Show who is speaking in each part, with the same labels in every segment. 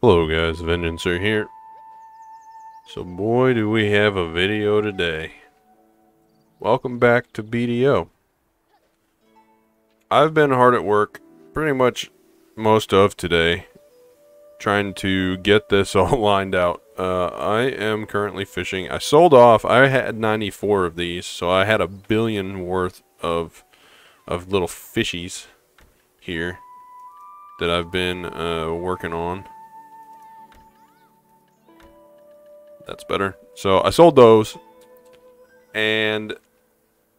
Speaker 1: Hello guys, Vengeancer here. So boy do we have a video today. Welcome back to BDO. I've been hard at work pretty much most of today trying to get this all lined out. I am currently fishing. I sold off, I had 94 of these, so I had 1 billion worth of little fishies here that I've been working on. That's better. So I sold those and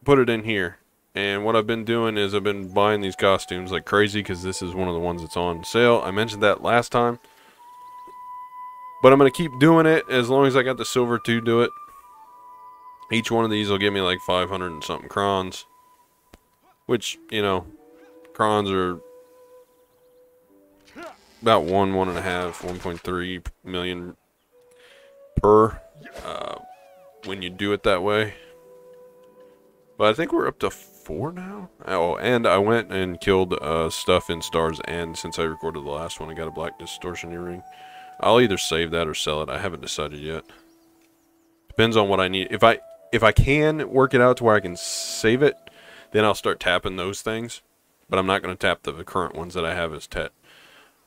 Speaker 1: put it in here. And what I've been doing is I've been buying these costumes like crazy because this is one of the ones that's on sale. I mentioned that last time. But I'm going to keep doing it as long as I got the silver to do it. Each one of these will give me like 500 and something crons. Which, you know, crons are about 1.5, 1.3 million per when you do it that way. But I think we're up to 4 now. Oh, and I went and killed stuff in Stars End since I recorded the last one. I got a black distortion earring. I'll either save that or sell it. I haven't decided yet. Depends on what I need. If I can work it out to where I can save it, then I'll start tapping those things. But I'm not going to tap the current ones that I have as Tet.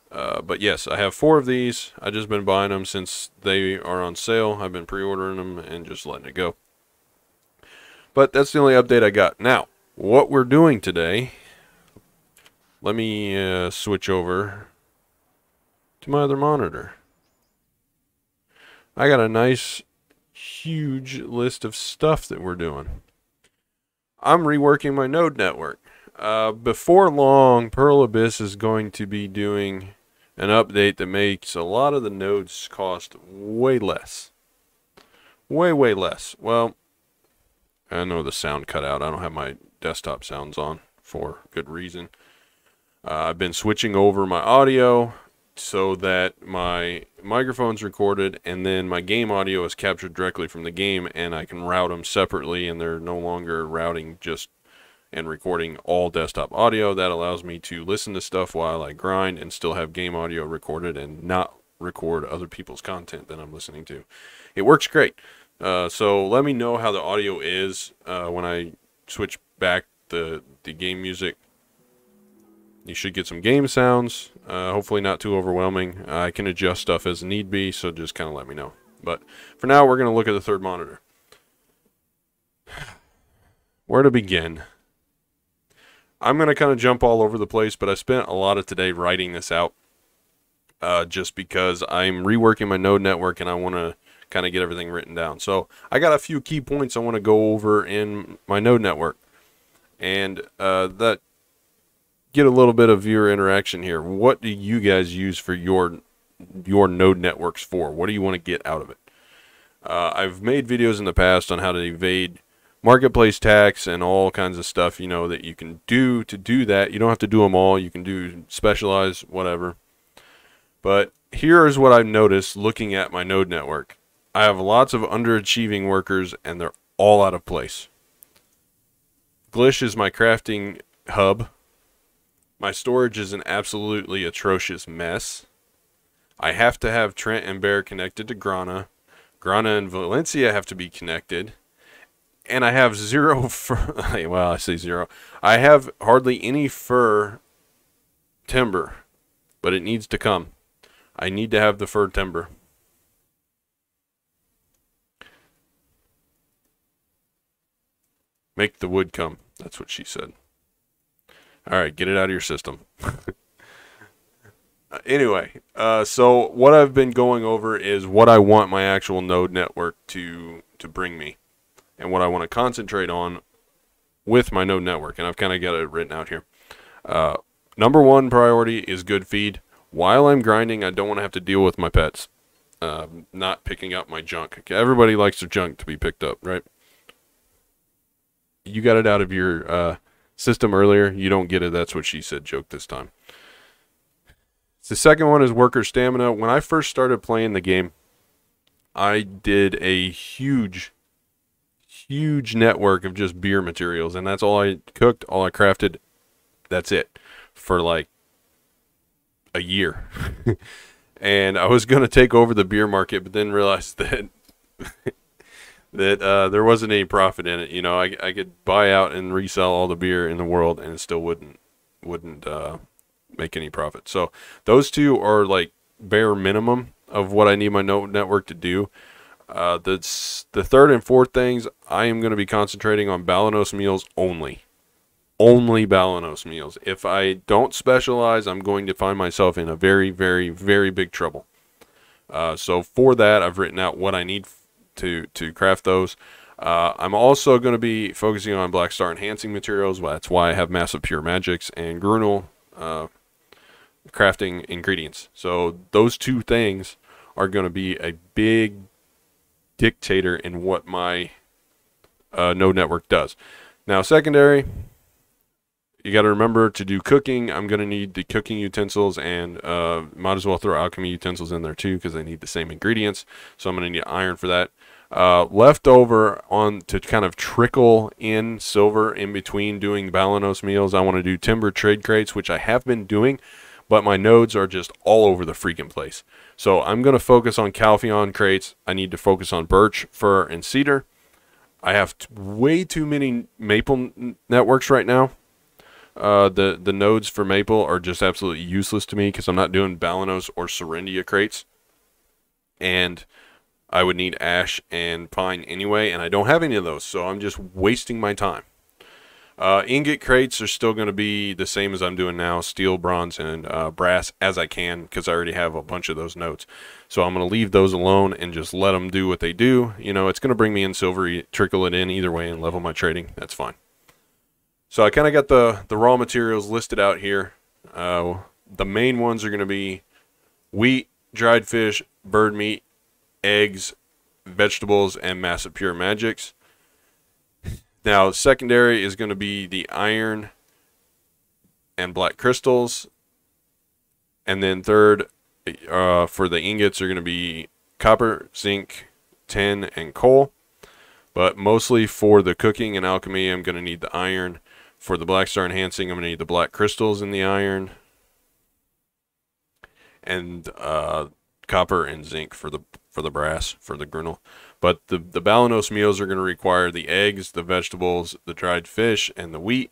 Speaker 1: But yes, I have 4 of these. I've just been buying them since they are on sale. I've been pre-ordering them and just letting it go. But that's the only update I got. Now, what we're doing today, let me switch over to my other monitor. I got a nice, huge list of stuff that we're doing. I'm reworking my node network. Before long, Pearl Abyss is going to be doing an update that makes a lot of the nodes cost way less. Way less. Well, I know the sound cut out. I don't have my desktop sounds on for good reason. I've been switching over my audio so that my microphone's recorded and then my game audio is captured directly from the game and I can route them separately and they're no longer routing just and recording all desktop audio. That allows me to listen to stuff while I grind and still have game audio recorded and not record other people's content that I'm listening to. It works great. So let me know how the audio is when I switch back the game music. You should get some game sounds, hopefully not too overwhelming. I can adjust stuff as need be, so just kind of let me know. But for now, we're going to look at the third monitor. Where to begin? I'm going to kind of jump all over the place, but I spent a lot of today writing this out just because I'm reworking my node network and I want to kind of get everything written down. So I got a few key points I want to go over in my node network and that get a little bit of viewer interaction here. What do you guys use for your node networks for? What do you want to get out of it? I've made videos in the past on how to evade marketplace tax and all kinds of stuff, you know, that you can do to do that. You don't have to do them all. You can do specialize, whatever. But here is what I've noticed looking at my node network. I have lots of underachieving workers and they're all out of place. Glish is my crafting hub. My storage is an absolutely atrocious mess. I have to have Trent and Bear connected to Grana. Grana and Valencia have to be connected. And I have 0 fur. Well, I say 0. I have hardly any fur timber. But it needs to come. I need to have the fur timber. Make the wood come. That's what she said. Alright, get it out of your system. Anyway, so what I've been going over is what I want my actual node network to bring me. And what I want to concentrate on with my node network. And I've kind of got it written out here. Number 1 priority is good feed. While I'm grinding, I don't want to have to deal with my pets. Not picking up my junk. Everybody likes their junk to be picked up, right? You got it out of your system earlier. You don't get it. That's what she said. Joke this time. The second one is worker stamina. When I first started playing the game, I did a huge network of just beer materials, and that's all I cooked, all I crafted. That's it for like a year. And I was going to take over the beer market, but then realized that there wasn't any profit in it. You know, I could buy out and resell all the beer in the world, and it still wouldn't make any profit. So those two are like bare minimum of what I need my node network to do. The third and fourth things, I am going to be concentrating on Balanos meals only. Only Balanos meals. If I don't specialize, I'm going to find myself in a very, very, very big trouble. So for that, I've written out what I need to craft those. I'm also going to be focusing on Black Star enhancing materials. That's why I have Massive Pure Magics and Grunel crafting ingredients. So those two things are going to be a big dictator in what my node network does. Now, secondary, you got to remember to do cooking. I'm going to need the cooking utensils, and might as well throw alchemy utensils in there too because they need the same ingredients. So I'm going to need iron for that. Left over on to kind of trickle in silver in between doing Balanos meals, I want to do timber trade crates, which I have been doing, but my nodes are just all over the freaking place. So I'm going to focus on Calpheon crates. I need to focus on birch, fir, and cedar. I have way too many maple networks right now. The nodes for maple are just absolutely useless to me because I'm not doing Balanos or Serendia crates. And I would need ash and pine anyway, and I don't have any of those, so I'm just wasting my time. Ingot crates are still going to be the same as I'm doing now, steel, bronze, and brass as I can, because I already have a bunch of those nodes. So I'm going to leave those alone and just let them do what they do. You know, it's going to bring me in silver, trickle it in either way and level my trading. That's fine. So I kind of got the raw materials listed out here. The main ones are going to be wheat, dried fish, bird meat, eggs, vegetables, and Massive Pure Magics. Now, secondary is going to be the iron and black crystals. And then third, for the ingots, are going to be copper, zinc, tin, and coal. But mostly for the cooking and alchemy, I'm going to need the iron. For the Black Star enhancing, I'm going to need the black crystals in the iron. And copper and zinc for the brass, for the Grunel. But the Balanos meals are going to require the eggs, the vegetables, the dried fish, and the wheat.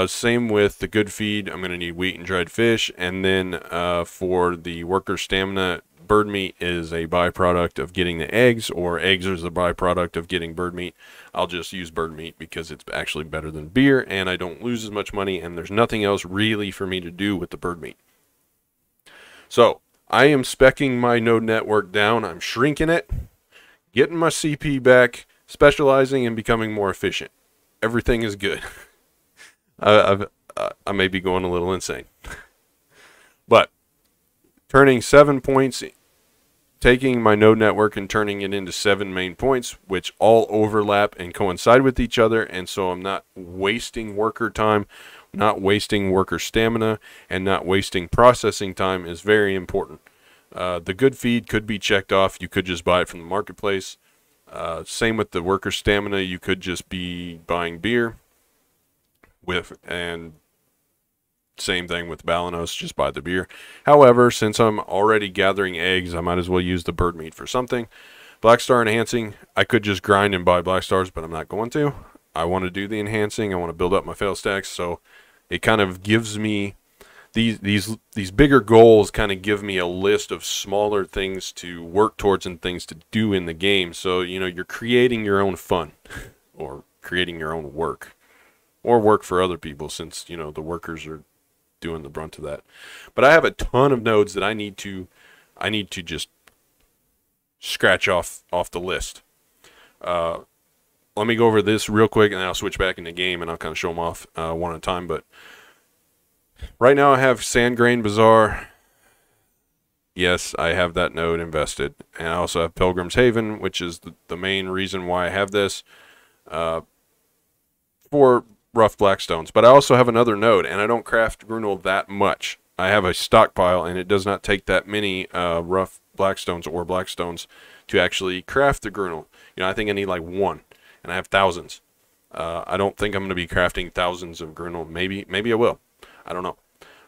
Speaker 1: Same with the good feed. I'm going to need wheat and dried fish. And then for the worker stamina, bird meat is a byproduct of getting the eggs, or eggs is a byproduct of getting bird meat. I'll just use bird meat because it's actually better than beer, and I don't lose as much money, and there's nothing else really for me to do with the bird meat. So I am speccing my node network down. I'm shrinking it, getting my CP back, specializing, and becoming more efficient. Everything is good. I may be going a little insane. But turning 7 points, taking my node network and turning it into 7 main points, which all overlap and coincide with each other, and so I'm not wasting worker time, not wasting worker stamina, and not wasting processing time is very important. The good feed could be checked off. You could just buy it from the marketplace. Same with the worker stamina. You could just be buying beer and same thing with Balanos, just buy the beer. However, since I'm already gathering eggs, I might as well use the bird meat for something. Black Star enhancing, I could just grind and buy Black Stars, but I'm not going to. I want to do the enhancing. I want to build up my fail stacks, so it kind of gives me these bigger goals kind of give me a list of smaller things to work towards and things to do in the game. So, you know, you're creating your own fun or creating your own work or work for other people, since, you know, the workers are doing the brunt of that. But I have a ton of nodes that I need to just scratch off the list. Let me go over this real quick, and then I'll switch back into game, and I'll kind of show them off one at a time. But right now I have Sand Grain Bazaar. Yes, I have that node invested. And I also have Pilgrim's Haven, which is the main reason why I have this for rough blackstones. But I also have another node, and I don't craft Grunel that much. I have a stockpile, and it does not take that many rough blackstones or blackstones to actually craft the Grunel. You know, I think I need like one, and I have thousands. I don't think I'm going to be crafting thousands of Grunel. Maybe I will. I don't know.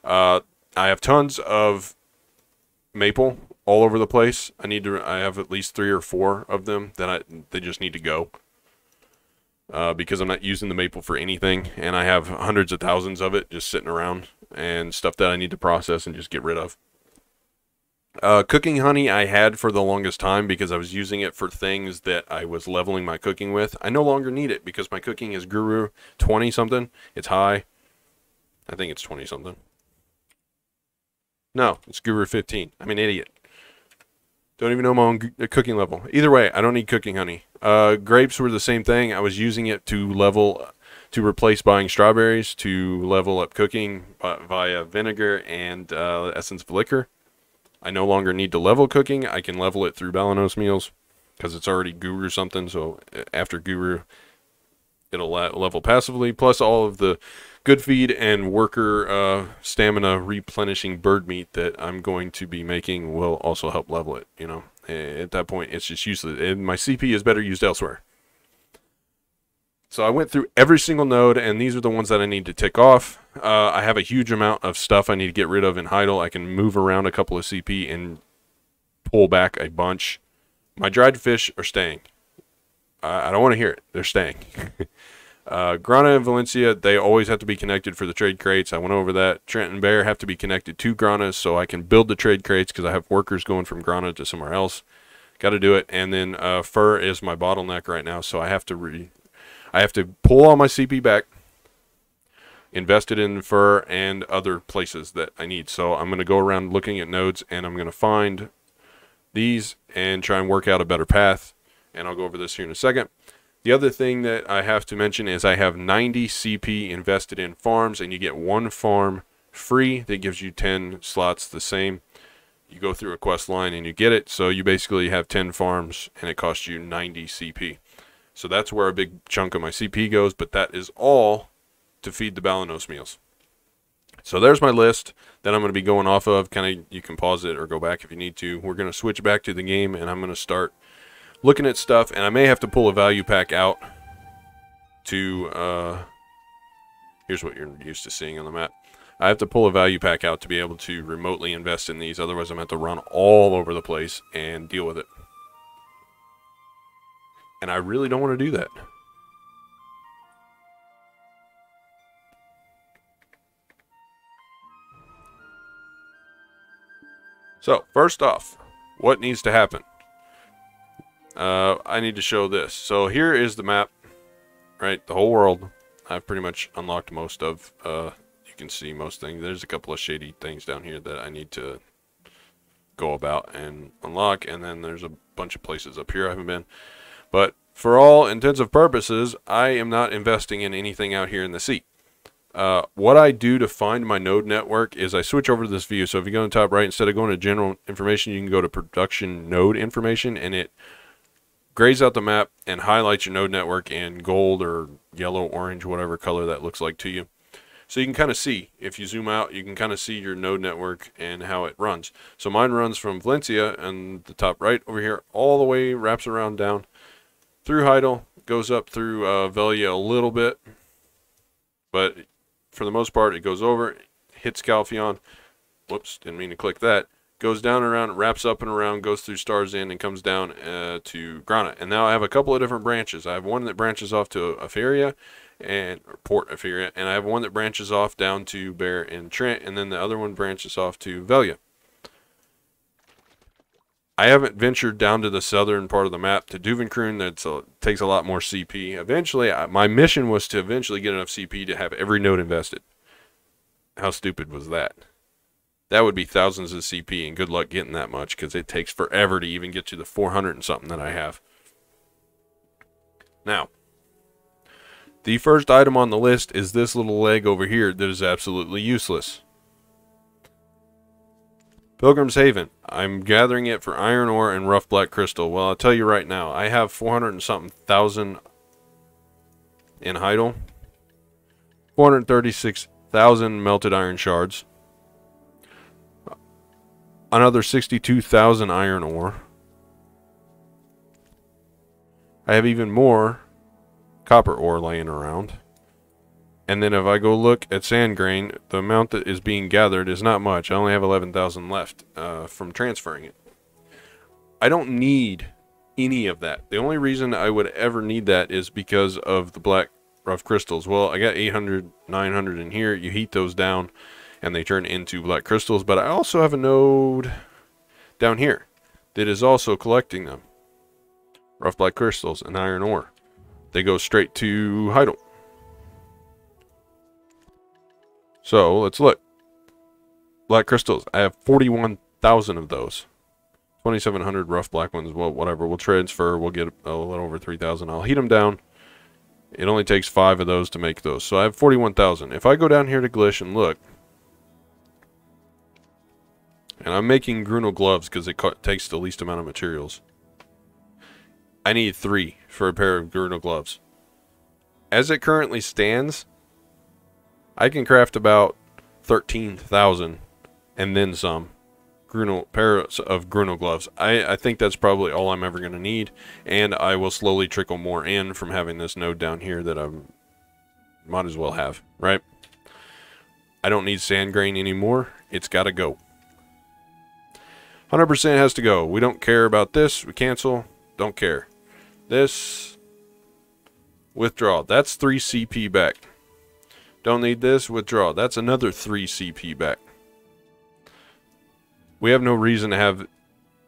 Speaker 1: I have tons of maple all over the place. I have at least 3 or 4 of them that they just need to go. Because I'm not using the maple for anything, and I have hundreds of thousands of it just sitting around, and stuff that I need to process and just get rid of. Cooking honey I had for the longest time because I was using it for things that I was leveling my cooking with. I no longer need it because my cooking is Guru 20 something. It's high. I think it's 20 something. No, it's Guru 15. I'm an idiot. Don't even know my own cooking level. Either way, I don't need cooking honey. Grapes were the same thing. I was using it to replace buying strawberries, to level up cooking via vinegar and essence of liquor. I no longer need to level cooking. I can level it through Balanos meals because it's already Guru something. So after Guru, it'll level passively. Plus all of the good feed and worker stamina replenishing bird meat that I'm going to be making will also help level it. You know, at that point, it's just useless. And my CP is better used elsewhere. So I went through every single node, and these are the ones that I need to tick off. I have a huge amount of stuff I need to get rid of in Heidel. I can move around a couple of CP and pull back a bunch. My dried fish are staying. I don't want to hear it. They're staying. Grana and Valencia, they always have to be connected for the trade crates. I went over that. Trent and Bear have to be connected to Grana so I can build the trade crates because I have workers going from Grana to somewhere else. Got to do it. And then fur is my bottleneck right now, so I have to pull all my CP back, invest it in fur and other places that I need. So I'm going to go around looking at nodes, and I'm going to find these and try and work out a better path. And I'll go over this here in a second. The other thing that I have to mention is I have 90 CP invested in farms, and you get 1 farm free that gives you 10 slots the same. You go through a quest line and you get it, so you basically have 10 farms, and it costs you 90 CP. So that's where a big chunk of my CP goes, but that is all to feed the Balanos meals. So there's my list that I'm going to be going off of. Kind of, you can pause it or go back if you need to. We're going to switch back to the game, and I'm going to start looking at stuff, and I may have to pull a value pack out to, here's what you're used to seeing on the map. I have to pull a value pack out to be able to remotely invest in these, otherwise I'm going to have to run all over the place and deal with it. And I really don't want to do that. So, first off, what needs to happen? I need to show this. So here is the map, right? The whole world. I've pretty much unlocked most of, you can see most things. There's a couple of shady things down here that I need to go about and unlock. And then there's a bunch of places up here I haven't been. But for all intensive purposes, I am not investing in anything out here in the sea. What I do to find my node network is I switch over to this view. So if you go in the top right, instead of going to general information, you can go to production node information, and it grays out the map and highlights your node network in gold or yellow, orange, whatever color that looks like to you. So you can kind of see, if you zoom out, you can kind of see your node network and how it runs. So mine runs from Valencia and the top right over here all the way, wraps around down through Heidel, goes up through Velia a little bit, but for the most part it goes over, hits Calpheon, whoops, didn't mean to click that, goes down and around, wraps up and around, goes through Stars Inn, and comes down to Grana. And now I have a couple of different branches. I have one that branches off to Aferia, and Port Aferia, and I have one that branches off down to Bear and Trent, and then the other one branches off to Velia. I haven't ventured down to the southern part of the map to Duvenkroon. That takes a lot more CP. Eventually, my mission was to eventually get enough CP to have every node invested. How stupid was that? That would be thousands of CP, and good luck getting that much, because it takes forever to even get to the 400 and something that I have. Now, the first item on the list is this little leg over here that is absolutely useless. Pilgrim's Haven. I'm gathering it for iron ore and rough black crystal. Well, I'll tell you right now, I have 400 and something thousand in Heidel. 436,000 melted iron shards. Another 62,000 iron ore. I have even more copper ore laying around. And then if I go look at sand grain, the amount that is being gathered is not much. I only have 11,000 left from transferring it. I don't need any of that. The only reason I would ever need that is because of the black rough crystals. Well, I got 800, 900 in here. You heat those down and they turn into black crystals. But I also have a node down here that is also collecting them. Rough black crystals and iron ore. They go straight to Heidel. So let's look. Black crystals. I have 41,000 of those. 2,700 rough black ones. Well, whatever. We'll transfer. We'll get a little over 3,000. I'll heat them down. It only takes 5 of those to make those. So I have 41,000. If I go down here to Glish and look, and I'm making Grunel gloves because it takes the least amount of materials. I need 3 for a pair of Grunel gloves. As it currently stands, I can craft about 13,000 and then some pairs of Grunel gloves. I think that's probably all I'm ever going to need, and I will slowly trickle more in from having this node down here that I might as well have, right? I don't need sand grain anymore. It's got to go. 100% has to go. We don't care about this. We cancel. Don't care. This. Withdraw. That's 3 CP back. Don't need this. Withdraw. That's another 3 CP back. We have no reason to have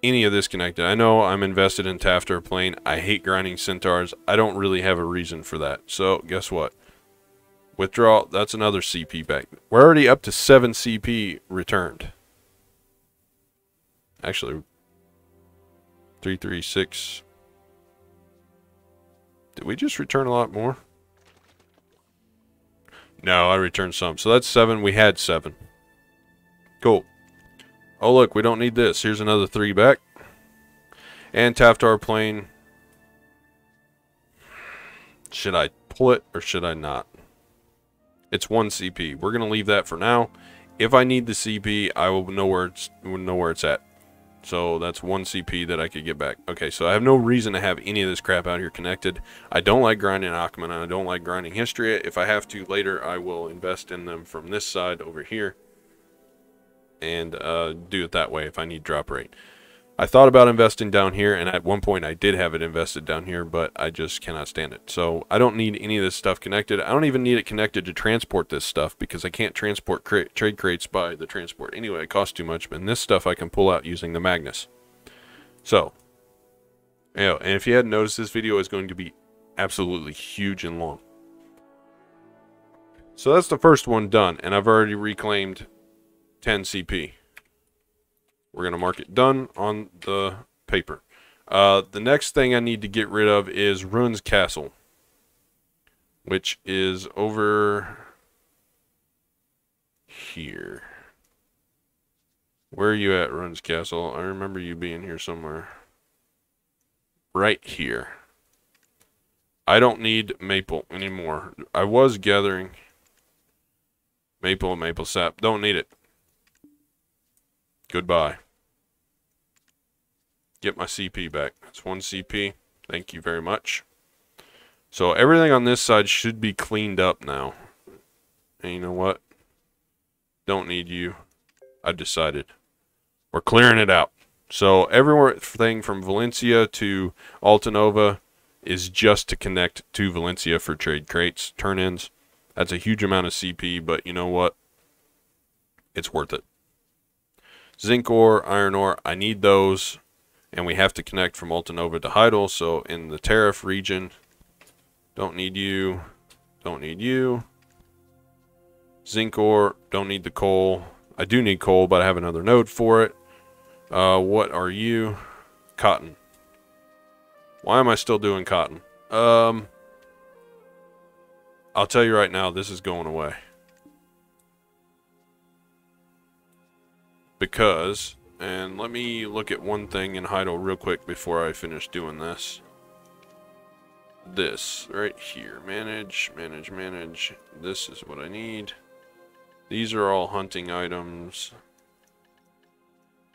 Speaker 1: any of this connected. I know I'm invested in Tafter Plane. I hate grinding centaurs. I don't really have a reason for that. So, guess what? Withdraw. That's another CP back. We're already up to 7 CP returned. Actually, 336. Did we just return a lot more? No, I returned some. So that's 7. We had 7. Cool. Oh, look, we don't need this. Here's another 3 back. And Taftar Plane. Should I pull it or should I not? It's 1 CP. We're going to leave that for now. If I need the CP, I will know where it's at. So that's 1 CP that I could get back. Okay, so I have no reason to have any of this crap out here connected. I don't like grinding Ackman, and I don't like grinding Histria. If I have to later, I will invest in them from this side over here. And do it that way if I need drop rate. I thought about investing down here, and at one point I did have it invested down here, but I just cannot stand it. So I don't need any of this stuff connected. I don't even need it connected to transport this stuff because I can't transport trade crates by the transport. Anyway, it costs too much, and this stuff I can pull out using the Magnus. So, you know, and if you hadn't noticed, this video is going to be absolutely huge and long. So that's the first one done, and I've already reclaimed 10 CP. We're going to mark it done on the paper. The next thing I need to get rid of is Ruins Castle, which is over here. Where are you at, Ruins Castle? I remember you being here somewhere. Right here. I don't need maple anymore. I was gathering maple and maple sap. Don't need it. Goodbye. Get my CP back. That's 1 CP. Thank you very much. So everything on this side should be cleaned up now. And you know what? Don't need you. I decided. We're clearing it out. So everything from Valencia to Altanova is just to connect to Valencia for trade crates, turn-ins. That's a huge amount of CP, but you know what? It's worth it. Zinc ore, iron ore, I need those. And we have to connect from Altanova to Heidel. So in the tariff region, don't need you. Don't need you. Zinc ore, don't need the coal. I do need coal, but I have another node for it. What are you? Cotton. Why am I still doing cotton? I'll tell you right now, this is going away. Because, and let me look at one thing in Heidel real quick before I finish doing this. This right here, manage. This is what I need. These are all hunting items.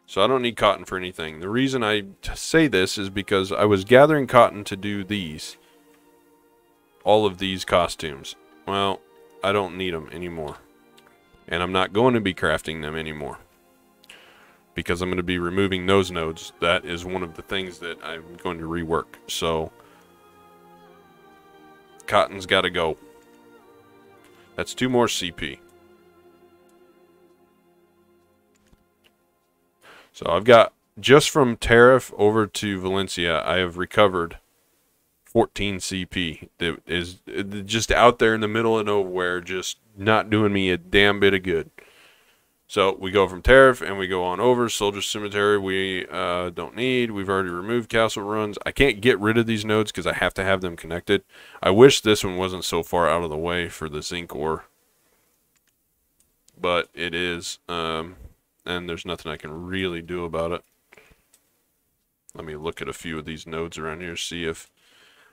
Speaker 1: So I don't need cotton for anything. The reason I say this is because I was gathering cotton to do these. All of these costumes. Well, I don't need them anymore. And I'm not going to be crafting them anymore, because I'm going to be removing those nodes. That is one of the things that I'm going to rework. So cotton's got to go. That's 2 more CP. So I've got, just from Tariff over to Valencia, I have recovered 14 CP. That is just out there in the middle of nowhere, just not doing me a damn bit of good. So we go from Tariff and we go on over. Soldier Cemetery we don't need. We've already removed Castle Runs. I can't get rid of these nodes because I have to have them connected. I wish this one wasn't so far out of the way for the zinc ore, but it is, and there's nothing I can really do about it. Let me look at a few of these nodes around here, see if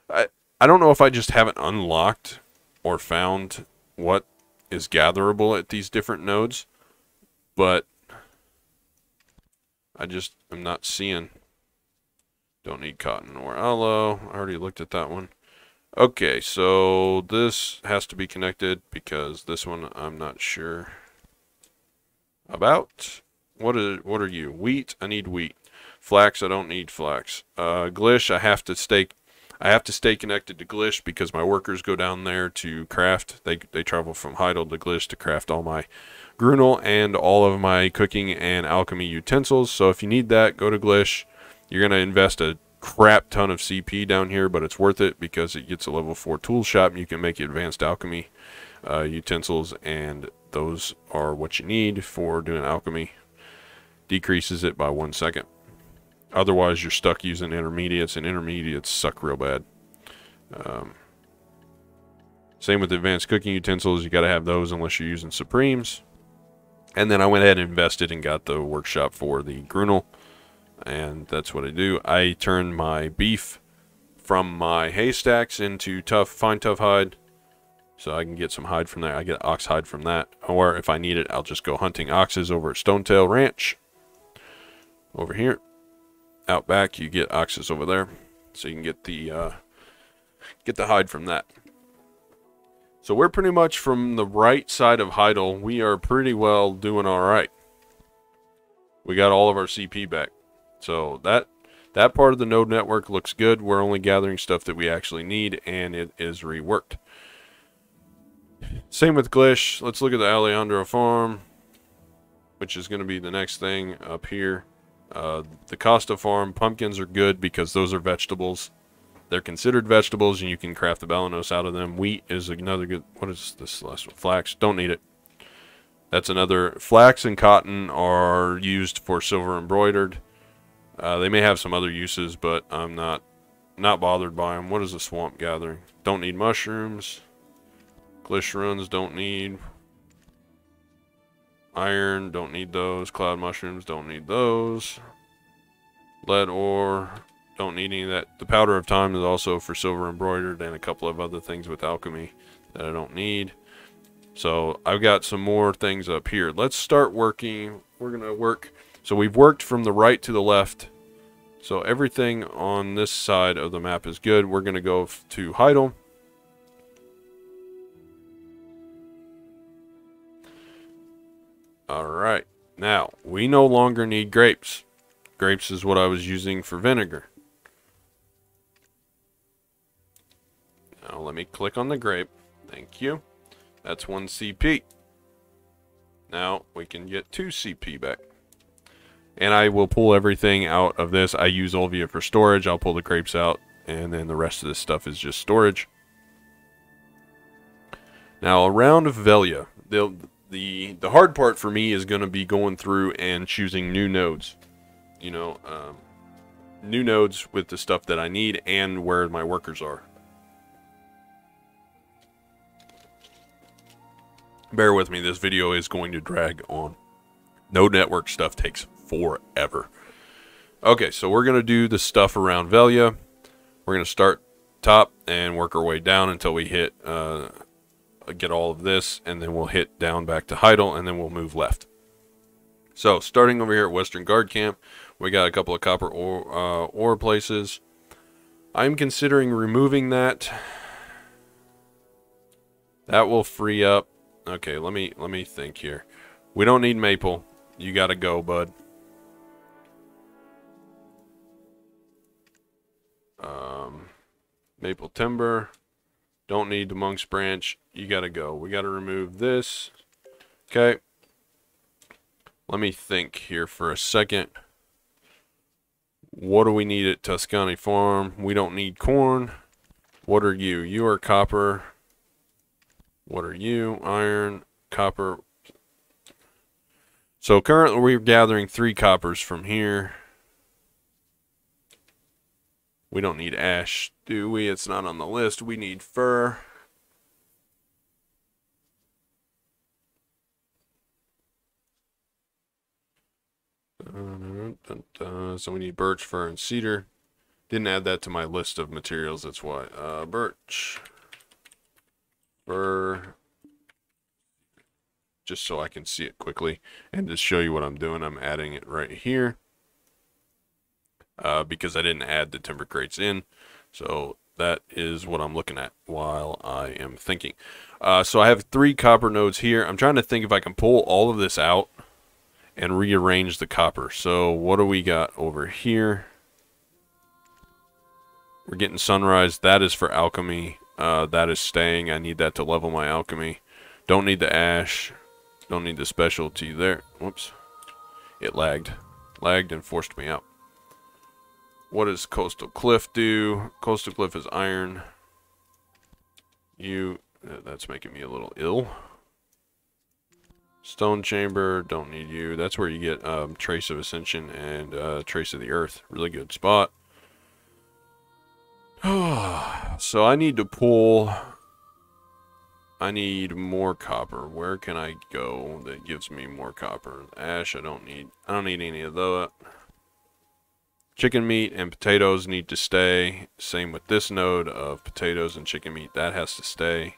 Speaker 1: I don't know if I just haven't unlocked or found what is gatherable at these different nodes, but I just am not seeing. Don't need cotton or aloe. I already looked at that one. Okay, so this has to be connected because this one I'm not sure about. What are you? Wheat? I need wheat. Flax? I don't need flax. Glish? I have to stay connected to Glish because my workers go down there to craft. They travel from Heidel to Glish to craft all my Grunel and all of my cooking and alchemy utensils. So if you need that, go to Glish. You're going to invest a crap ton of CP down here, but it's worth it because it gets a level 4 tool shop and you can make advanced alchemy utensils, and those are what you need for doing alchemy. Decreases it by 1 second. Otherwise, you're stuck using intermediates, and intermediates suck real bad. Same with advanced cooking utensils. You got to have those unless you're using Supremes. And then I went ahead and invested and got the workshop for the Grunel, and that's what I do. I turned my beef from my haystacks into fine tough hide, so I can get some hide from there. I get ox hide from that, or if I need it, I'll just go hunting oxes over at Stonetail Ranch. Over here. Out back, you get oxes over there, so you can get the hide from that. So we're pretty much from the right side of Heidel. We are pretty well doing all right. We got all of our CP back, so that part of the node network looks good. We're only gathering stuff that we actually need, and it is reworked. Same with Glish. Let's look at the Alejandro farm, which is going to be the next thing up here. The Costa farm, pumpkins are good because those are vegetables. They're considered vegetables, and you can craft the balanos out of them. Wheat is another good. What is this last one? Flax. Don't need it. That's another. Flax and cotton are used for silver embroidered. They may have some other uses, but I'm not bothered by them. What is the swamp gathering? Don't need mushrooms. Glish runs, don't need. Iron, don't need those. Cloud mushrooms, don't need those. Lead ore, don't need any of that. The powder of time is also for silver embroidered, and a couple of other things with alchemy that I don't need. So I've got some more things up here. Let's start working. We're going to work. So we've worked from the right to the left. So everything on this side of the map is good. We're going to go to Heidel. Alright, now, we no longer need grapes. Grapes is what I was using for vinegar. Now, let me click on the grape. Thank you. That's 1 CP. Now, we can get 2 CP back. And I will pull everything out of this. I use Olvia for storage. I'll pull the grapes out, and then the rest of this stuff is just storage. Now, around Velia, the hard part for me is going to be going through and choosing new nodes. You know, new nodes with the stuff that I need and where my workers are. Bear with me, this video is going to drag on. Node network stuff takes forever. Okay, so we're going to do the stuff around Velia. We're going to start top and work our way down until we hit... get all of this, and then we'll hit down back to Heidel, and then we'll move left. So, starting over here at Western Guard Camp, we got a couple of copper ore places. I'm considering removing that That will free up. Okay, let me think here. We don't need maple. You gotta go, bud. Maple timber. Don't need the monk's branch. You gotta go. We gotta remove this. Okay. Let me think here for a second. What do we need at Tuscany Farm? We don't need corn. What are you? You are copper. What are you? Iron, copper. So currently we're gathering 3 coppers from here. We don't need ash, do we? It's not on the list. We need fir. So we need birch, fir, and cedar. Didn't add that to my list of materials, that's why. Birch, fir, just so I can see it quickly. And to show you what I'm doing, I'm adding it right here. Because I didn't add the timber crates in. So that is what I'm looking at while I am thinking. So I have 3 copper nodes here. I'm trying to think if I can pull all of this out and rearrange the copper. So what do we got over here? We're getting sunrise. That is for alchemy. That is staying. I need that to level my alchemy. Don't need the ash. Don't need the specialty there. Whoops. It lagged. Lagged and forced me out. What does Coastal Cliff do? Coastal Cliff is iron. That's making me a little ill. Stone Chamber, don't need you. That's where you get Trace of Ascension and Trace of the Earth. Really good spot. So I need to pull... I need more copper. Where can I go that gives me more copper? Ash, I don't need any of that. Chicken meat and potatoes need to stay. Same with this node of potatoes and chicken meat. That has to stay.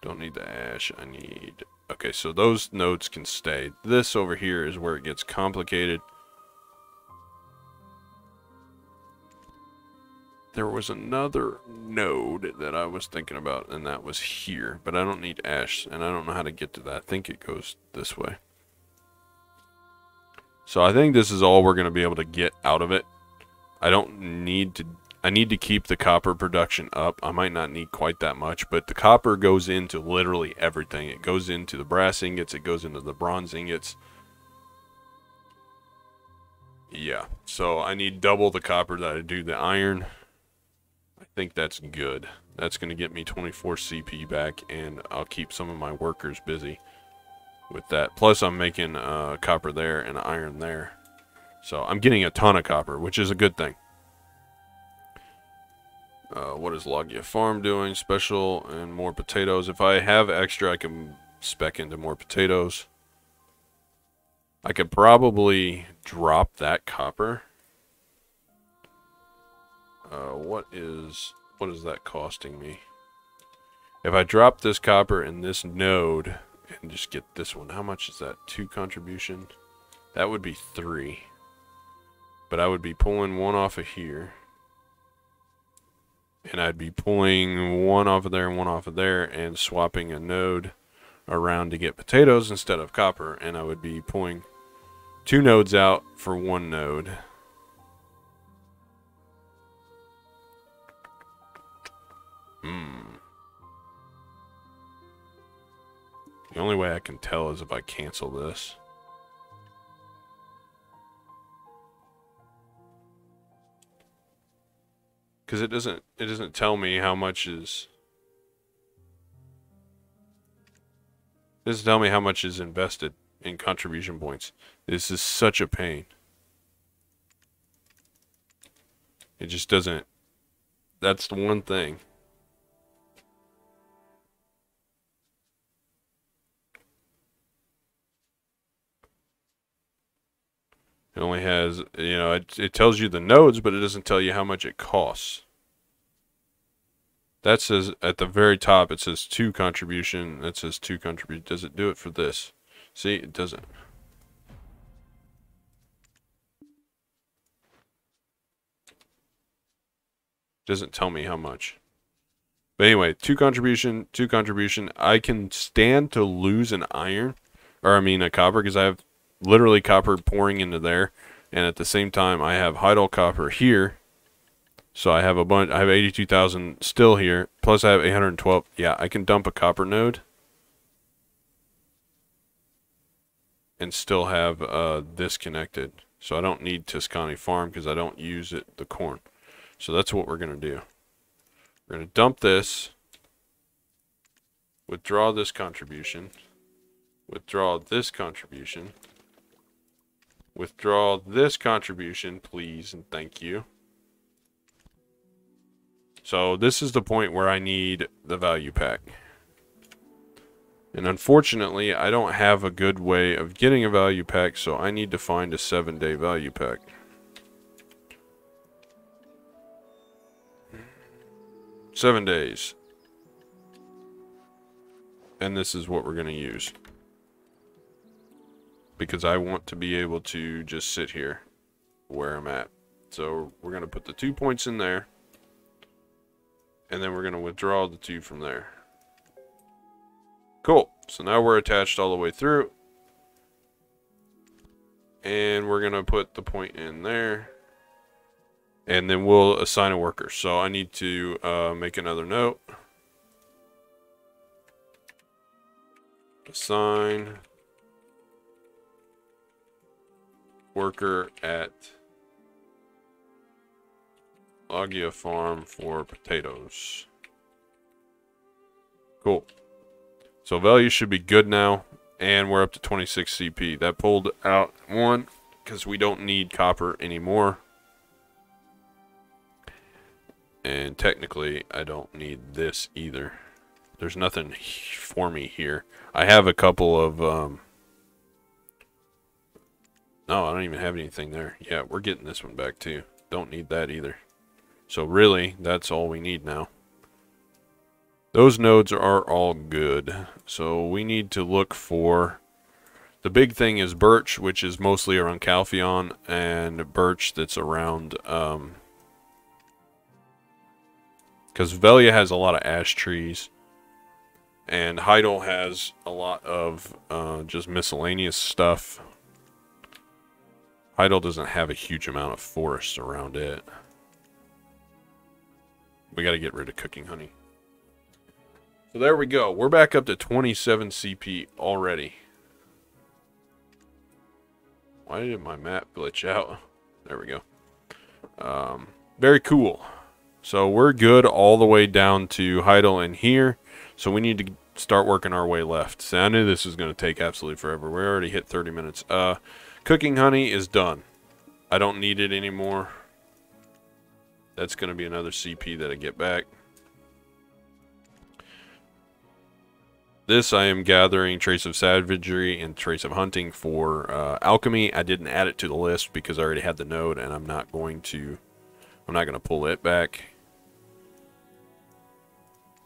Speaker 1: Don't need the ash. I need... Okay, so those nodes can stay. This over here is where it gets complicated. There was another node that I was thinking about, and that was here. But I don't need ash, and I don't know how to get to that. I think it goes this way. So I think this is all we're going to be able to get out of it. I need to keep the copper production up. I might not need quite that much, but the copper goes into literally everything. It goes into the brass ingots. It goes into the bronze ingots. Yeah, so I need double the copper that I do the iron. I think that's good. That's going to get me 24 CP back, and I'll keep some of my workers busy with that. Plus, I'm making copper there and iron there. So I'm getting a ton of copper, which is a good thing. What is Logia Farm doing? Special and more potatoes. If I have extra, I can spec into more potatoes. I could probably drop that copper. What is that costing me? If I drop this copper in this node and just get this one, how much is that? 2 contribution? That would be 3. But I would be pulling 1 off of here. And I'd be pulling 1 off of there and 1 off of there and swapping a node around to get potatoes instead of copper. And I would be pulling 2 nodes out for 1 node. The only way I can tell is if I cancel this. Because it doesn't tell me how much is... It doesn't tell me how much is invested in contribution points. This is such a pain. It just doesn't... That's the one thing. It only has, you know, it tells you the nodes, but it doesn't tell you how much it costs. That says, at the very top, it says 2 contribution. That says 2 contribution. Does it do it for this? See, it doesn't. Doesn't tell me how much. But anyway, two contribution, two contribution. I can stand to lose an iron, or I mean a copper, because I have literally copper pouring into there, and at the same time I have Heidel copper here. So I have a bunch. I have 82,000 still here. Plus I have 812. Yeah, I can dump a copper node and still have this connected. So I don't need Tuscany Farm because I don't use the corn. So that's what we're going to do. We're going to dump this, withdraw this contribution, withdraw this contribution, withdraw this contribution, please and thank you. So this is the point where I need the value pack. And unfortunately, I don't have a good way of getting a value pack, so I need to find a 7-day value pack. Seven days. And this is what we're going to use. Because I want to be able to just sit here where I'm at. So we're going to put the 2 points in there. And then we're going to withdraw the 2 from there. Cool. So now we're attached all the way through. And we're going to put the point in there. And then we'll assign a worker. So I need to make another note. Assign worker at Logia Farm for potatoes. Cool. So value should be good now. And we're up to 26 CP. That pulled out 1 because we don't need copper anymore. And technically, I don't need this either. There's nothing for me here. I have a couple of... No, I don't even have anything there. Yeah, we're getting this one back too. Don't need that either. So really, that's all we need now. Those nodes are all good. So we need to look for... The big thing is birch, which is mostly around Calpheon, and birch that's around... Because Velia has a lot of ash trees. And Heidel has a lot of just miscellaneous stuff. Heidel doesn't have a huge amount of forest around it. We got to get rid of cooking honey. So there we go. We're back up to 27 CP already. Why did my map glitch out? There we go. Very cool. So we're good all the way down to Heidel in here. So we need to start working our way left. So I knew this was going to take absolutely forever. We already hit 30 minutes. Cooking honey is done. I don't need it anymore. That's going to be another CP that I get back. This I am gathering trace of savagery and trace of hunting for alchemy. I didn't add it to the list because I already had the node, and I'm not going to pull it back.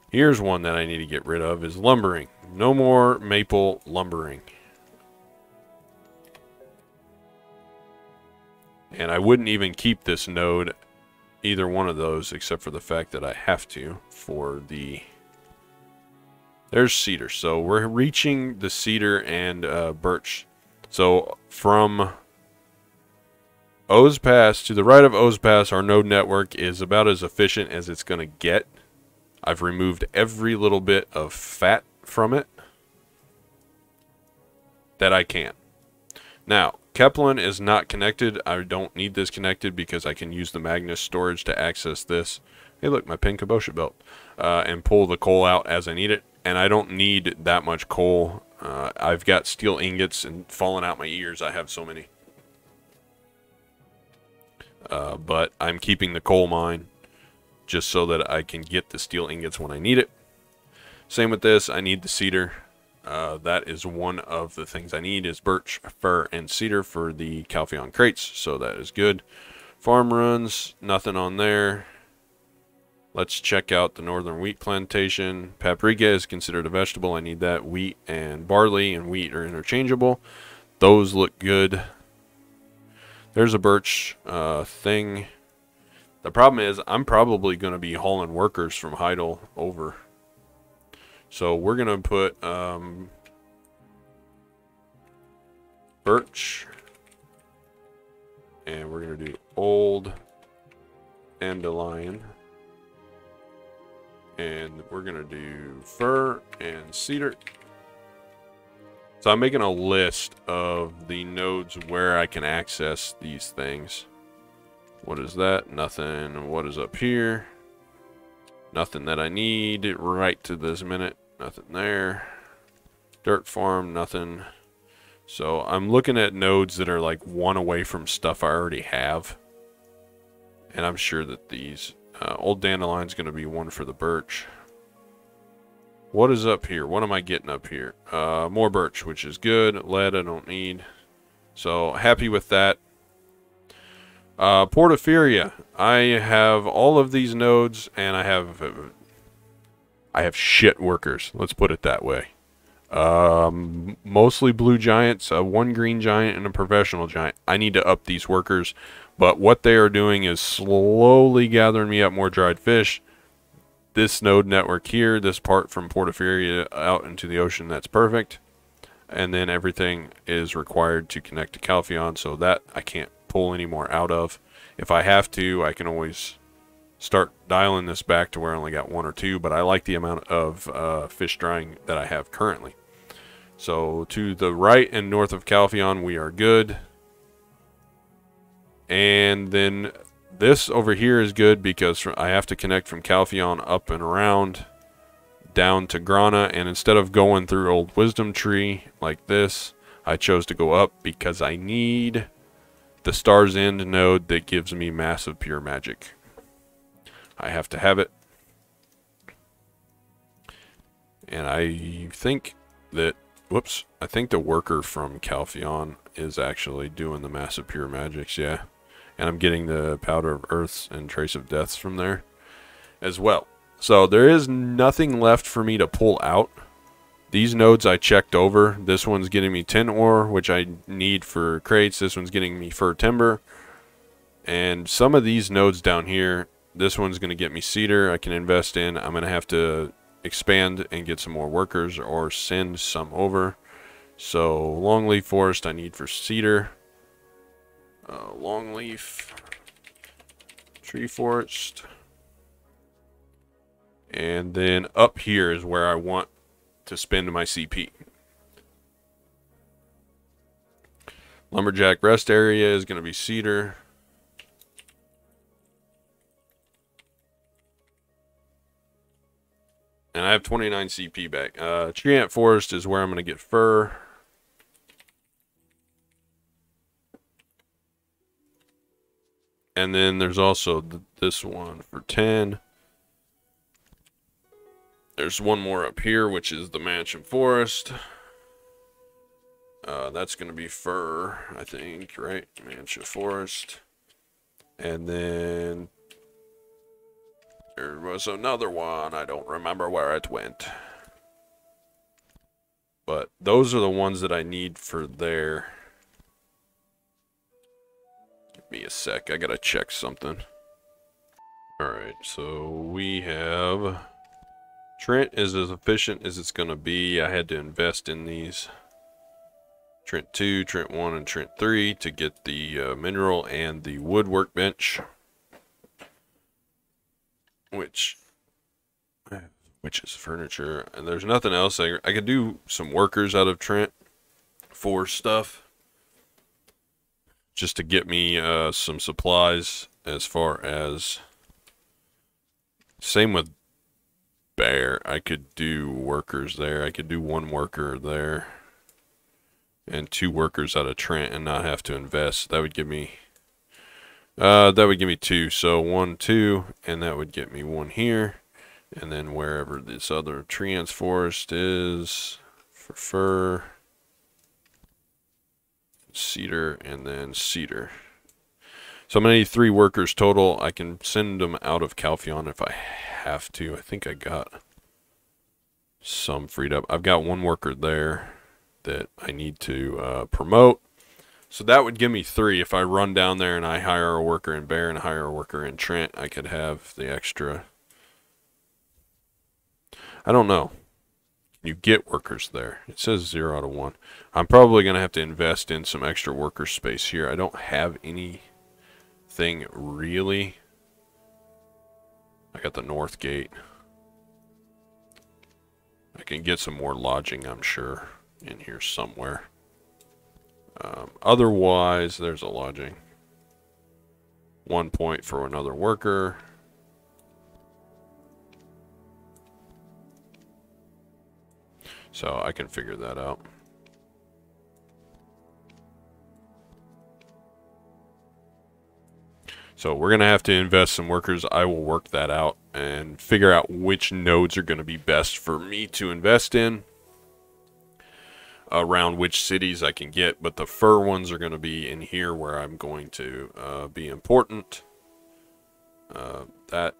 Speaker 1: Here's one that I need to get rid of is lumbering. No more maple lumbering. And I wouldn't even keep this node, either one of those, except for the fact that I have to for the... There's cedar. So we're reaching the cedar and birch. So from O's Pass to the right of O's Pass, our node network is about as efficient as it's going to get. I've removed every little bit of fat from it that I can. Now, Keplin is not connected. I don't need this connected because I can use the Magnus storage to access this. Hey, look, my pin Kabosha belt. And pull the coal out as I need it. And I don't need that much coal. I've got steel ingots and falling out my ears. I have so many. But I'm keeping the coal mine just so that I can get the steel ingots when I need it. Same with this. I need the cedar. That is one of the things I need is birch, fir, and cedar for the Calpheon crates. So that is good. Farm runs. Nothing on there. Let's check out the northern wheat plantation. Paprika is considered a vegetable. I need that. Wheat and barley and wheat are interchangeable. Those look good. There's a birch thing. The problem is I'm probably going to be hauling workers from Heidel over. So we're going to put birch. And we're going to do old dandelion. And we're going to do fir and cedar. So I'm making a list of the nodes where I can access these things. What is that? Nothing. What is up here? Nothing that I need right to this minute. Nothing there. Dirt farm, nothing. So I'm looking at nodes that are like one away from stuff I already have. And I'm sure that these old dandelion's going to be one for the birch. What is up here? What am I getting up here? More birch, which is good. Lead I don't need. So happy with that. Porphyria. I have all of these nodes, and I have shit workers. Let's put it that way. Mostly blue giants, one green giant, and a professional giant. I need to up these workers, but what they are doing is slowly gathering me up more dried fish. This node network here, this part from Porphyria out into the ocean, that's perfect. And then everything is required to connect to Calpheon, so that I can't pull any more out of. If I have to, I can always start dialing this back to where I only got one or two, but I like the amount of fish drying that I have currently. So to the right and north of Calpheon, we are good. And then this over here is good because I have to connect from Calpheon up and around down to Grana, and instead of going through Old Wisdom Tree like this, I chose to go up because I need the Star's End node that gives me massive pure magic. I have to have it. And I think that, whoops, I think the worker from Calpheon is actually doing the massive pure magics, yeah. And I'm getting the Powder of Earths and Trace of Deaths from there as well. So there is nothing left for me to pull out. These nodes I checked over. This one's getting me tin ore, which I need for crates. This one's getting me fir timber. And some of these nodes down here, this one's going to get me cedar I can invest in. I'm going to have to expand and get some more workers or send some over. So longleaf forest I need for cedar. Longleaf tree forest. And then up here is where I want to spend my CP. Lumberjack rest area is going to be cedar. And I have 29 CP back. Tree ant forest is where I'm going to get fur. And then there's also this one for 10. There's one more up here, which is the mansion forest. That's going to be fir, I think, right? Mansion forest. And then there was another one. I don't remember where it went. But those are the ones that I need for there. Give me a sec. I got to check something. Alright, so we have... Trent is as efficient as it's going to be. I had to invest in these. Trent 2, Trent 1, and Trent 3 to get the mineral and the wood workbench. Which is furniture. And there's nothing else. I could do some workers out of Trent for stuff. Just to get me some supplies as far as... Same with Bear. I could do workers there. I could do one worker there. And 2 workers out of Trent and not have to invest. That would give me... 2. So 1, 2, and that would get me 1 here. And then wherever this other tree ants forest is for fir, cedar, and then cedar. So I'm going to need 3 workers total. I can send them out of Calpheon if I have to. I think I got some freed up. I've got 1 worker there that I need to promote. So that would give me 3. If I run down there and I hire a worker in Bear and hire a worker in Trent, I could have the extra. I don't know. You get workers there. It says 0 out of 1. I'm probably going to have to invest in some extra worker space here. I don't have anything really. I got the north gate. I can get some more lodging, I'm sure, in here somewhere. Otherwise, there's a lodging. 1 point for another worker. So I can figure that out. So we're going to have to invest some workers. I will work that out and figure out which nodes are going to be best for me to invest in. Around which cities I can get. But the fur ones are going to be in here where I'm going to be important. That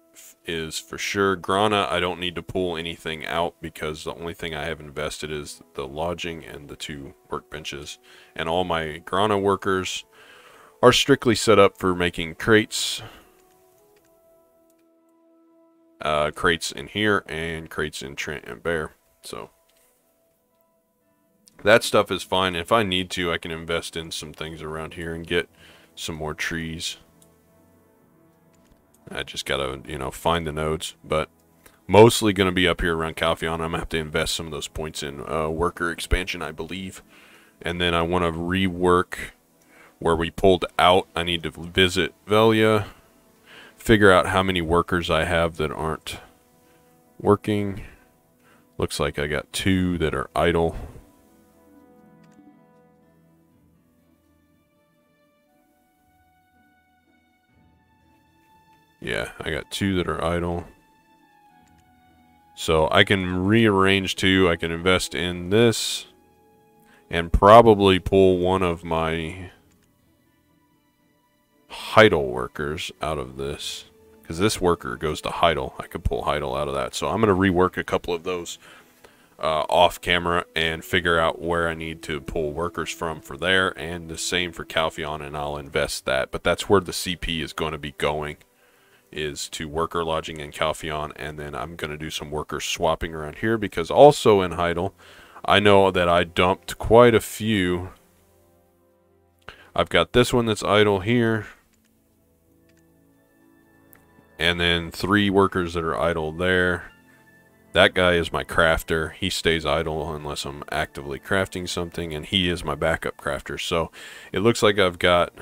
Speaker 1: is for sure. Grana, I don't need to pull anything out because the only thing I have invested is the lodging and the 2 workbenches. And all my Grana workers are strictly set up for making crates. Crates in here and crates in Trent and Bear. So that stuff is fine. If I need to, I can invest in some things around here and get some more trees. I just gotta, you know, find the nodes. But mostly going to be up here around Calpheon. I'm going to have to invest some of those points in worker expansion, I believe. And then I want to rework where we pulled out. I need to visit Velia, figure out how many workers I have that aren't working. Looks like I got 2 that are idle. Yeah, I got 2 that are idle. So I can rearrange 2. I can invest in this and probably pull one of my Heidel workers out of this. Because this worker goes to Heidel. I could pull Heidel out of that. So I'm going to rework a couple of those off camera and figure out where I need to pull workers from for there. And the same for Calpheon, and I'll invest that. But that's where the CP is going to be going, is to worker lodging in Calpheon. And then I'm going to do some worker swapping around here, because also in Heidel, I know that I dumped quite a few. I've got this one that's idle here. And then 3 workers that are idle there. That guy is my crafter. He stays idle unless I'm actively crafting something, and he is my backup crafter. So it looks like I've got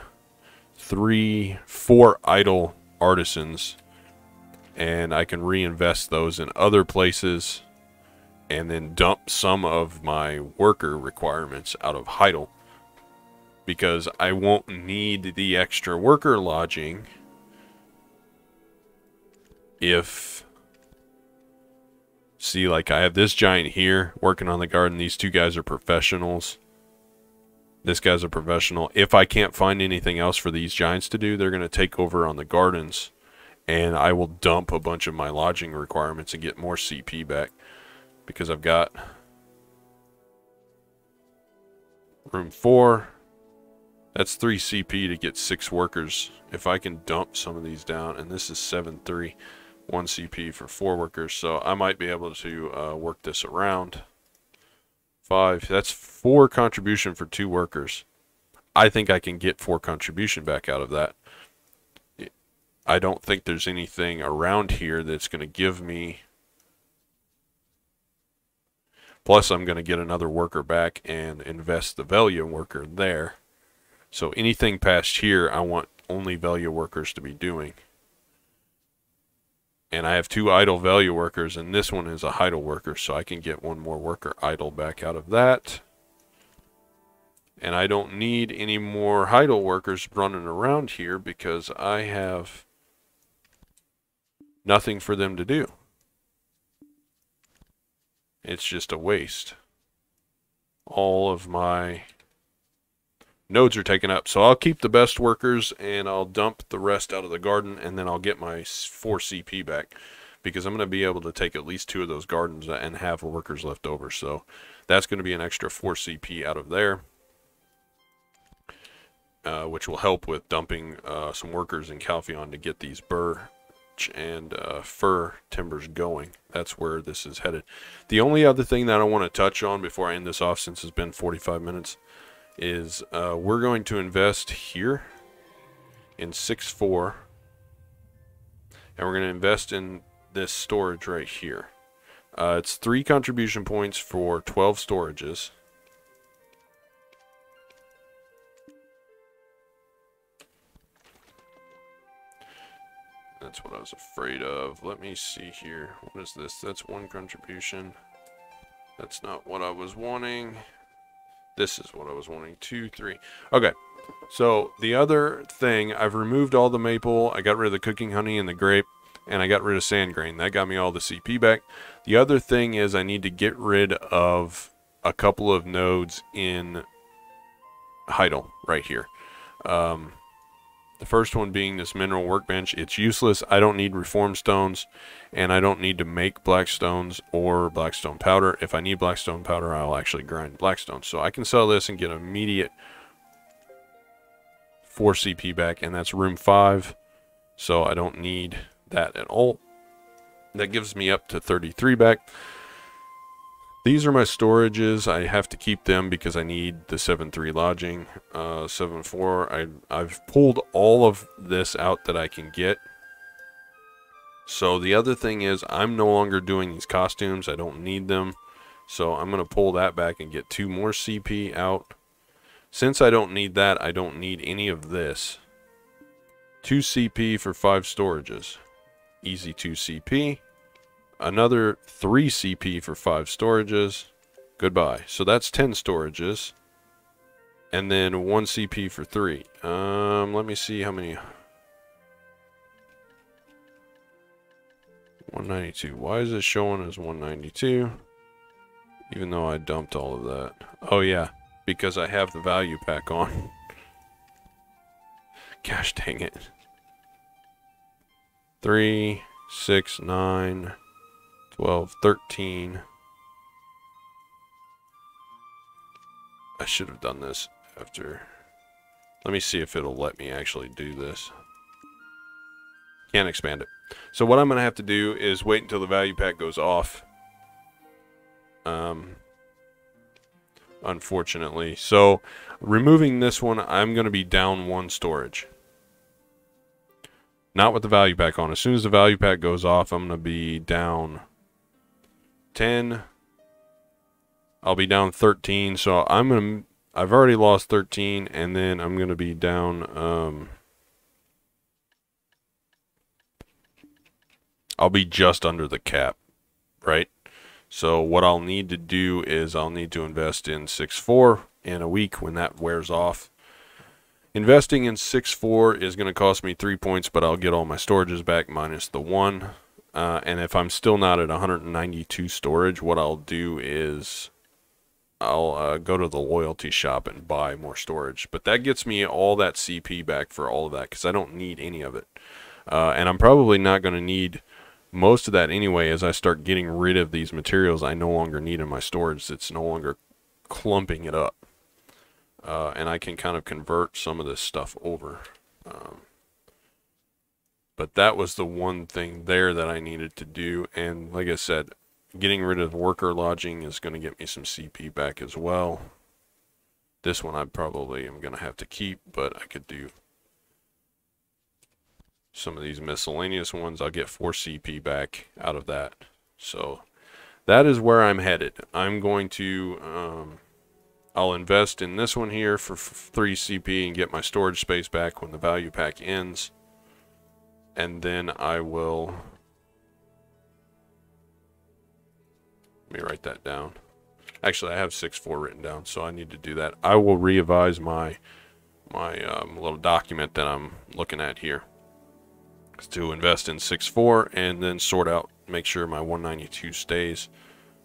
Speaker 1: 4 idle artisans, and I can reinvest those in other places and then dump some of my worker requirements out of Heidel, because I won't need the extra worker lodging if, see, like I have this giant here working on the garden. These 2 guys are professionals. This guy's a professional. If I can't find anything else for these giants to do, they're going to take over on the gardens, and I will dump a bunch of my lodging requirements and get more CP back, because I've got room 4. That's 3 CP to get 6 workers. If I can dump some of these down, and this is 7-3, 1 CP for 4 workers, so I might be able to work this around. 5, that's 4 contribution for 2 workers. I think I can get 4 contribution back out of that. I don't think there's anything around here that's going to give me. Plus, I'm going to get another worker back and invest the Velia worker there. So anything past here, I want only Velia workers to be doing. And I have 2 idle Velia workers, and this one is a Heidel worker, so I can get 1 more worker idle back out of that. And I don't need any more Heidel workers running around here, because I have nothing for them to do. It's just a waste. All of my nodes are taken up. So I'll keep the best workers, and I'll dump the rest out of the garden, and then I'll get my 4 CP back, because I'm going to be able to take at least 2 of those gardens and have workers left over. So that's going to be an extra 4 CP out of there. which will help with dumping some workers in Calpheon to get these birch and fir timbers going. That's where this is headed. The only other thing that I want to touch on before I end this off, since it's been 45 minutes, is we're going to invest here in 6.4, and we're going to invest in this storage right here. It's 3 contribution points for 12 storages. That's what I was afraid of. Let me see here. What is this? That's 1 contribution. That's not what I was wanting. This is what I was wanting. 2, 3. Okay. So the other thing, I've removed all the maple. I got rid of the cooking honey and the grape, and I got rid of sand grain. That got me all the CP back. The other thing is I need to get rid of a couple of nodes in Heidel right here. The first one being this mineral workbench. It's useless. I don't need reform stones, and I don't need to make black stones or blackstone powder. If I need blackstone powder, I'll actually grind blackstone. So I can sell this and get immediate 4 CP back, and that's room 5. So I don't need that at all. That gives me up to 33 back. These are my storages. I have to keep them because I need the 7.3 lodging. 7.4, I've pulled all of this out that I can get. So the other thing is I'm no longer doing these costumes. I don't need them. So I'm going to pull that back and get 2 more CP out. Since I don't need that, I don't need any of this. 2 CP for 5 storages. Easy 2 CP. Another 3 CP for 5 storages. Goodbye. So that's 10 storages. And then 1 CP for 3. Let me see how many. 192. Why is it showing as 192? Even though I dumped all of that. Oh yeah, because I have the value pack on. Gosh dang it. 3, 6, 9, 12, 13. I should have done this after. Let me see if it'll let me actually do this. Can't expand it. So what I'm going to have to do is wait until the value pack goes off. Unfortunately. So removing this one, I'm going to be down 1 storage. Not with the value pack on. As soon as the value pack goes off, I'm going to be down 10. I'll be down 13. So I've already lost 13, and then I'm going to be down I'll be just under the cap, right? So what I'll need to do is I'll need to invest in 6.4 in a week when that wears off. Investing in 6.4 is going to cost me 3 points, but I'll get all my storages back minus the 1. And if I'm still not at 192 storage, what I'll do is I'll go to the loyalty shop and buy more storage. But that gets me all that CP back for all of that because I don't need any of it. And I'm probably not going to need most of that anyway as I start getting rid of these materials I no longer need in my storage. It's no longer clumping it up. And I can kind of convert some of this stuff over. But that was the one thing there that I needed to do. And like I said, getting rid of worker lodging is going to get me some CP back as well. This one I probably am going to have to keep, but I could do some of these miscellaneous ones. I'll get 4 CP back out of that. So that is where I'm headed. I'm going to I'll invest in this one here for 3 CP and get my storage space back when the value pack ends. And then I will, let me write that down. Actually, I have 6.4 written down, so I need to do that. I will re-advise my little document that I'm looking at here to invest in 6.4 and then sort out, make sure my 192 stays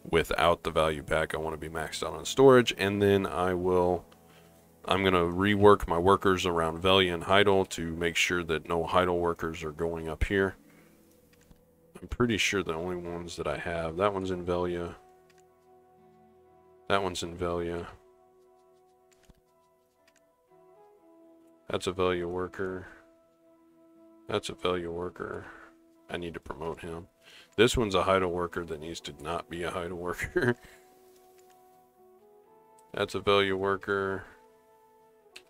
Speaker 1: without the value pack. I want to be maxed out on storage, and then I'm going to rework my workers around Velia and Heidel to make sure that no Heidel workers are going up here. I'm pretty sure the only ones that I have, that one's in Velia, that one's in Velia, That's a value worker. That's a value worker. I need to promote him. This one's a HIDA worker that needs to not be a HIDA worker. That's a value worker.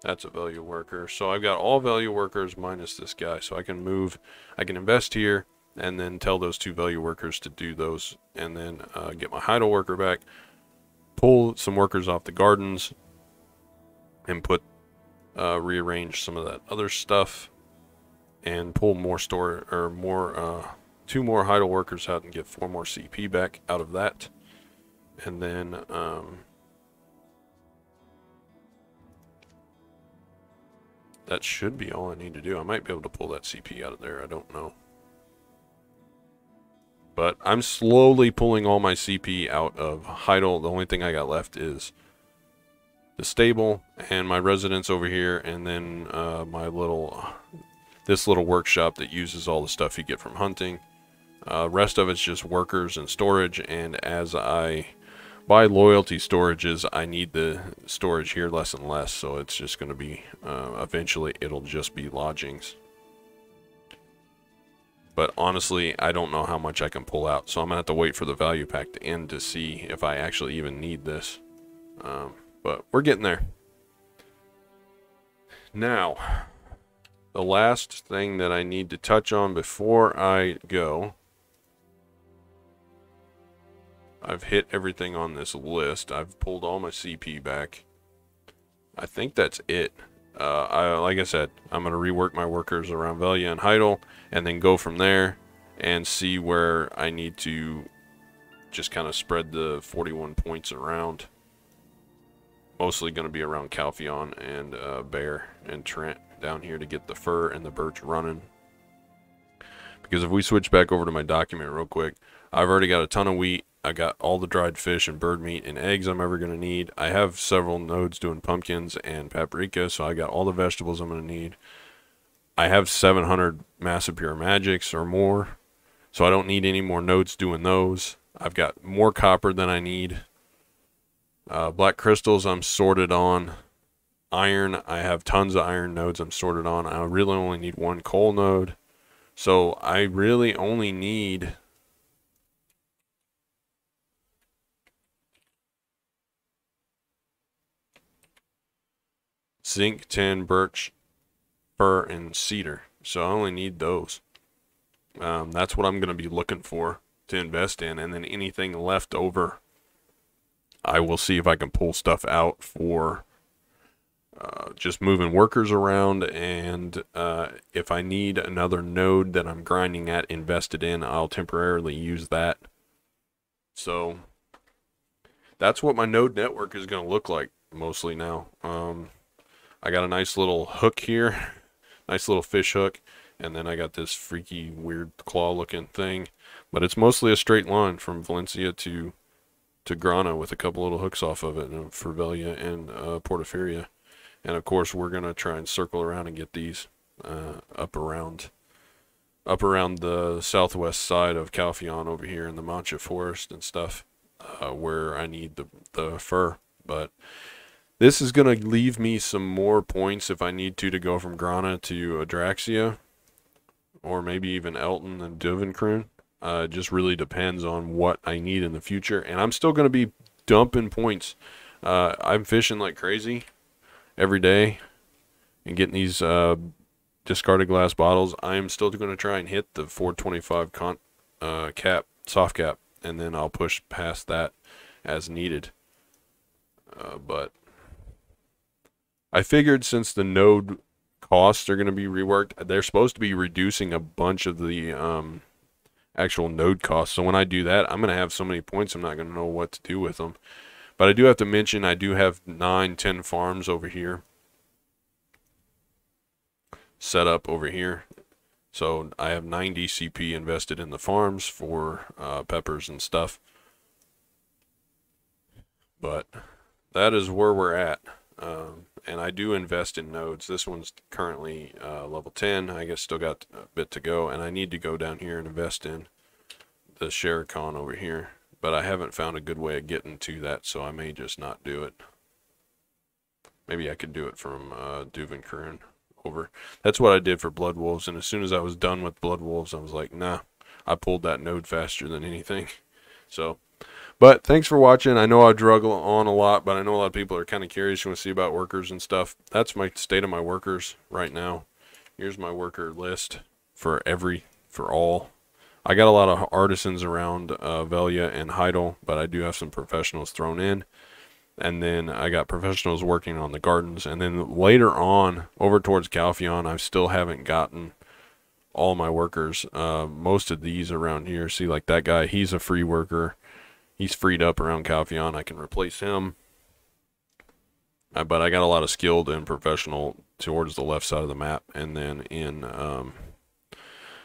Speaker 1: That's a value worker. So I've got all value workers minus this guy. So I can move, I can invest here and then tell those two value workers to do those, and then get my HIDA worker back, pull some workers off the gardens, and put rearrange some of that other stuff, and pull more store or more two more HIDA workers out and get 4 more CP back out of that, and then that should be all I need to do. I might be able to pull that CP out of there. I don't know. But I'm slowly pulling all my CP out of HIDL. The only thing I got left is the stable and my residence over here, and then my little this little workshop that uses all the stuff you get from hunting. Rest of it's just workers and storage, and as I buy loyalty storages, I need the storage here less and less, so it's just going to be eventually it'll just be lodgings. But honestly, I don't know how much I can pull out, so I'm going to have to wait for the value pack to end to see if I actually even need this. But we're getting there. Now, the last thing that I need to touch on before I go, I've hit everything on this list. I've pulled all my CP back. I think that's it. Like I said, I'm going to rework my workers around Velia and Heidel, and then go from there and see where I need to just kind of spread the 41 points around. Mostly going to be around Calpheon and Bear and Trent down here to get the fur and the birch running. Because if we switch back over to my document real quick, I've already got a ton of wheat. I got all the dried fish and bird meat and eggs I'm ever going to need. I have several nodes doing pumpkins and paprika, so I got all the vegetables I'm going to need. I have 700 massive pure magics or more, so I don't need any more nodes doing those. I've got more copper than I need. Black crystals I'm sorted on. Iron, I have tons of iron nodes I'm sorted on. I really only need 1 coal node. So I really only need zinc, tin, birch, fir, and cedar. So I only need those. That's what I'm going to be looking for to invest in. And then anything left over, I will see if I can pull stuff out for just moving workers around. And if I need another node that I'm grinding at invested in, I'll temporarily use that. So that's what my node network is going to look like mostly now. I got a nice little hook here, nice little fish hook, and then I got this freaky weird claw looking thing, but it's mostly a straight line from Valencia to Grana with a couple little hooks off of it, for Velia and Portaferia. And of course we're gonna try and circle around and get these up around the southwest side of Calpheon over here in the Mancha Forest and stuff, where I need the fur. But this is going to leave me some more points if I need to go from Grana to Adraxia, or maybe even Elton and Duvenkroon. It just really depends on what I need in the future. And I'm still going to be dumping points. I'm fishing like crazy every day and getting these discarded glass bottles. I'm still going to try and hit the 425 cap, soft cap, and then I'll push past that as needed. But I figured since the node costs are going to be reworked, they're supposed to be reducing a bunch of the actual node costs. So when I do that, I'm going to have so many points I'm not going to know what to do with them. But I do have to mention I do have 9-10 farms over here set up over here. So I have 90 CP invested in the farms for peppers and stuff. But that is where we're at. And I do invest in nodes. This one's currently level 10. I guess still got a bit to go. And I need to go down here and invest in the Sherikon over here. But I haven't found a good way of getting to that, so I may just not do it. Maybe I could do it from Duvenkroon over. That's what I did for Blood Wolves, and as soon as I was done with Blood Wolves, I was like, nah, I pulled that node faster than anything. So, but thanks for watching. I know I drug on a lot, but I know a lot of people are kind of curious. You want to see about workers and stuff. That's my state of my workers right now. Here's my worker list for all. I got a lot of artisans around Velia and Heidel, but I do have some professionals thrown in. And then I got professionals working on the gardens. And then later on, over towards Calpheon, I still haven't gotten all my workers. Most of these around here, see, like that guy, he's a free worker. He's freed up around Calpheon. I can replace him. But I got a lot of skilled and professional towards the left side of the map. And then in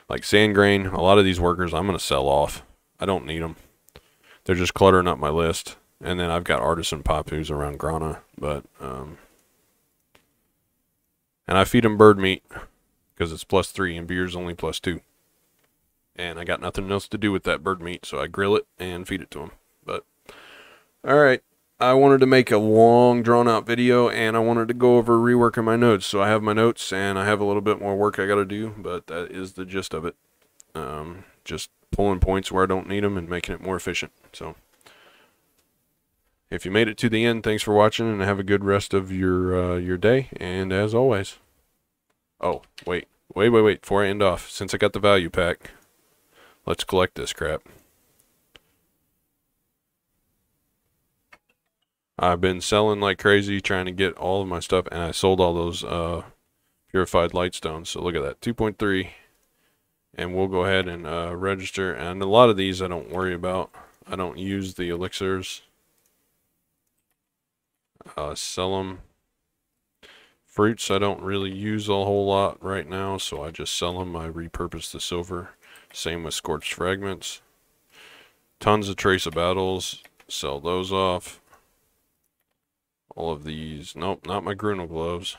Speaker 1: like Sandgrain, a lot of these workers I'm going to sell off. I don't need them. They're just cluttering up my list. And then I've got artisan papus around Grana. But, and I feed them bird meat because it's +3 and beer's only +2. And I got nothing else to do with that bird meat, so I grill it and feed it to them. But, alright. I wanted to make a long, drawn-out video, and I wanted to go over reworking my notes. So I have my notes, and I have a little bit more work I got to do, but that is the gist of it. Just pulling points where I don't need them and making it more efficient. So, if you made it to the end, thanks for watching, and have a good rest of your day. And as always, oh, wait. Before I end off, since I got the value pack, let's collect this crap. I've been selling like crazy, trying to get all of my stuff, and I sold all those purified lightstones. So look at that, 2.3, and we'll go ahead and register. And a lot of these I don't worry about. I don't use the elixirs. Sell them. Fruits I don't really use a whole lot right now, so I just sell them. I repurpose the silver. Same with scorched fragments. Tons of trace of battles. Sell those off. All of these. Nope, not my Grunel gloves.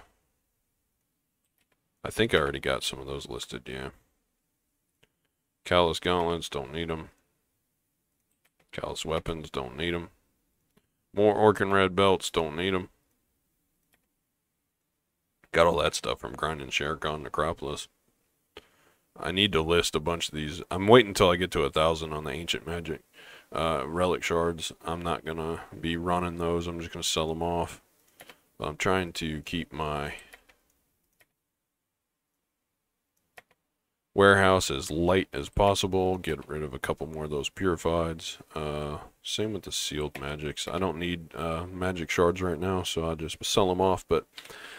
Speaker 1: I think I already got some of those listed, yeah. Callous gauntlets, don't need them. Callous weapons, don't need them. More Orkin red belts, don't need them. Got all that stuff from grinding Sherikon Necropolis. I need to list a bunch of these. I'm waiting until I get to 1,000 on the Ancient Magic. Relic shards, I'm not going to be running those. I'm just going to sell them off. But I'm trying to keep my warehouse as light as possible. Get rid of a couple more of those purifieds. Same with the sealed magics. I don't need magic shards right now, so I'll just sell them off. But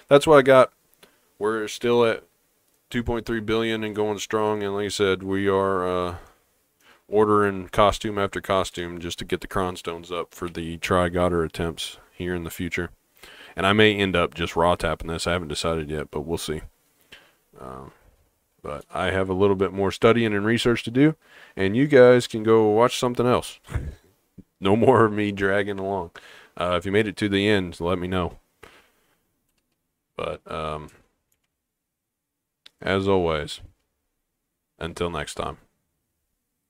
Speaker 1: that's what I got. We're still at 2.3 billion and going strong. And like I said, we are ordering costume after costume just to get the cronstones up for the Tri-Goddard attempts here in the future. And I may end up just raw tapping this. I haven't decided yet, but we'll see. But I have a little bit more studying and research to do, and you guys can go watch something else. No more of me dragging along. If you made it to the end, let me know. But as always, until next time.